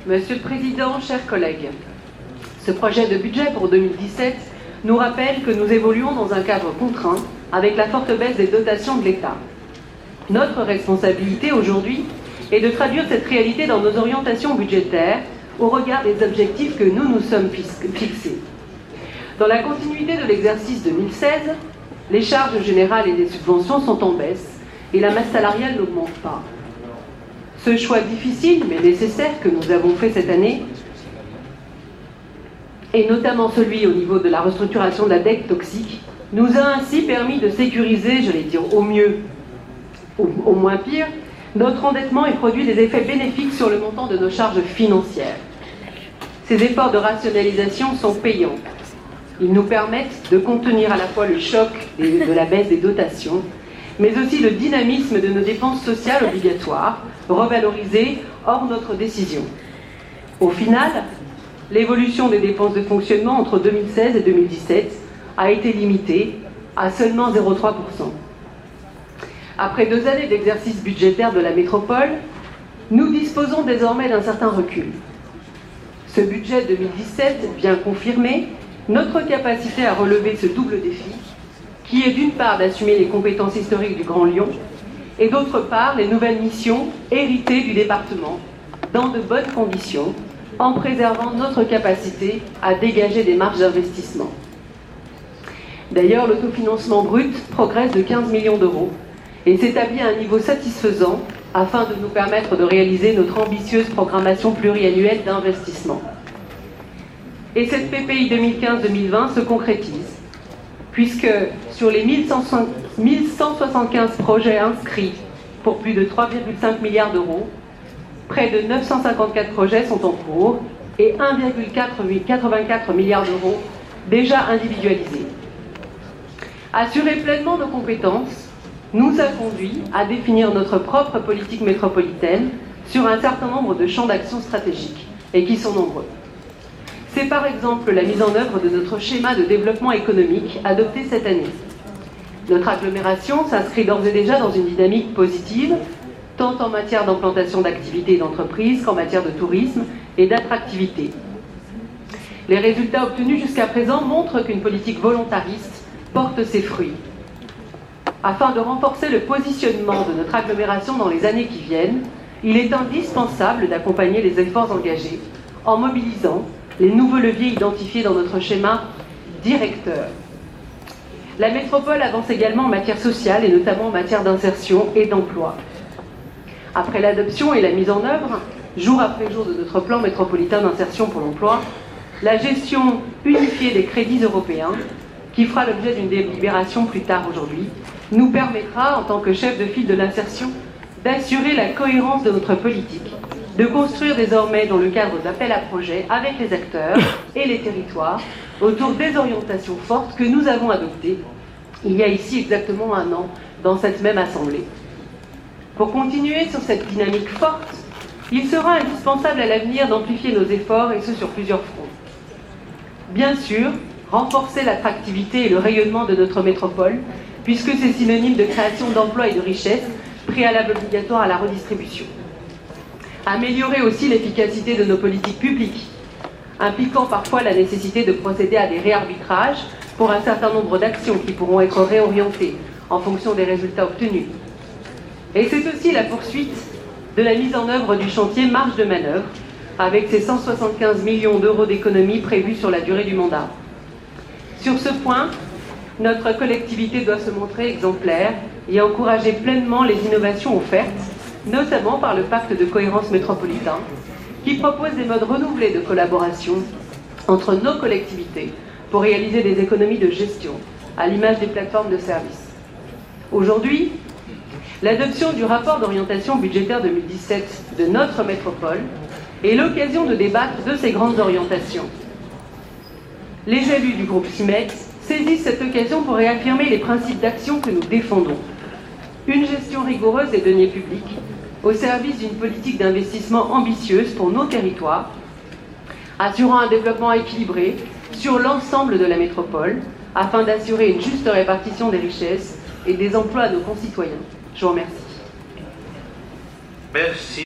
Monsieur le Président, chers collègues, ce projet de budget pour 2017 nous rappelle que nous évoluons dans un cadre contraint avec la forte baisse des dotations de l'État. Notre responsabilité aujourd'hui est de traduire cette réalité dans nos orientations budgétaires au regard des objectifs que nous nous sommes fixés. Dans la continuité de l'exercice 2016, les charges générales et les subventions sont en baisse et la masse salariale n'augmente pas. Ce choix difficile mais nécessaire que nous avons fait cette année, et notamment celui au niveau de la restructuration de la dette toxique, nous a ainsi permis de sécuriser, je vais dire au mieux, au moins pire, notre endettement et produit des effets bénéfiques sur le montant de nos charges financières. Ces efforts de rationalisation sont payants. Ils nous permettent de contenir à la fois le choc de la baisse des dotations, mais aussi le dynamisme de nos dépenses sociales obligatoires, revalorisées hors notre décision. Au final, l'évolution des dépenses de fonctionnement entre 2016 et 2017 a été limitée à seulement 0,3%. Après 2 années d'exercice budgétaire de la métropole, nous disposons désormais d'un certain recul. Ce budget 2017 vient confirmer notre capacité à relever ce double défi, qui est d'une part d'assumer les compétences historiques du Grand Lyon, et d'autre part les nouvelles missions héritées du département, dans de bonnes conditions, en préservant notre capacité à dégager des marges d'investissement. D'ailleurs, l'autofinancement brut progresse de 15 millions d'euros et s'établit à un niveau satisfaisant afin de nous permettre de réaliser notre ambitieuse programmation pluriannuelle d'investissement. Et cette PPI 2015-2020 se concrétise, puisque sur les 1175 projets inscrits pour plus de 3,5 milliards d'euros, près de 954 projets sont en cours et 1,84 milliard d'euros déjà individualisés. Assurer pleinement nos compétences nous a conduit à définir notre propre politique métropolitaine sur un certain nombre de champs d'action stratégiques, et qui sont nombreux. C'est par exemple la mise en œuvre de notre schéma de développement économique adopté cette année. Notre agglomération s'inscrit d'ores et déjà dans une dynamique positive, tant en matière d'implantation d'activités et d'entreprises qu'en matière de tourisme et d'attractivité. Les résultats obtenus jusqu'à présent montrent qu'une politique volontariste porte ses fruits. Afin de renforcer le positionnement de notre agglomération dans les années qui viennent, il est indispensable d'accompagner les efforts engagés en mobilisant les nouveaux leviers identifiés dans notre schéma directeur. La métropole avance également en matière sociale et notamment en matière d'insertion et d'emploi. Après l'adoption et la mise en œuvre, jour après jour, de notre plan métropolitain d'insertion pour l'emploi, la gestion unifiée des crédits européens, qui fera l'objet d'une délibération plus tard aujourd'hui, nous permettra, en tant que chef de file de l'insertion, d'assurer la cohérence de notre politique, de construire désormais dans le cadre d'appels à projets avec les acteurs et les territoires autour des orientations fortes que nous avons adoptées il y a ici exactement 1 an dans cette même assemblée. Pour continuer sur cette dynamique forte, il sera indispensable à l'avenir d'amplifier nos efforts, et ce sur plusieurs fronts. Bien sûr, renforcer l'attractivité et le rayonnement de notre métropole, puisque c'est synonyme de création d'emplois et de richesses, préalable obligatoire à la redistribution. Améliorer aussi l'efficacité de nos politiques publiques, impliquant parfois la nécessité de procéder à des réarbitrages pour un certain nombre d'actions qui pourront être réorientées en fonction des résultats obtenus. Et c'est aussi la poursuite de la mise en œuvre du chantier marge de manœuvre, avec ses 175 millions d'euros d'économies prévues sur la durée du mandat. Sur ce point, notre collectivité doit se montrer exemplaire et encourager pleinement les innovations offertes, notamment par le pacte de cohérence métropolitain, qui propose des modes renouvelés de collaboration entre nos collectivités pour réaliser des économies de gestion, à l'image des plateformes de services. Aujourd'hui, l'adoption du rapport d'orientation budgétaire 2017 de notre métropole est l'occasion de débattre de ces grandes orientations. Les élus du groupe CIMEX saisissent cette occasion pour réaffirmer les principes d'action que nous défendons. Une gestion rigoureuse des deniers publics, au service d'une politique d'investissement ambitieuse pour nos territoires, assurant un développement équilibré sur l'ensemble de la métropole, afin d'assurer une juste répartition des richesses et des emplois à nos concitoyens. Je vous remercie. Merci.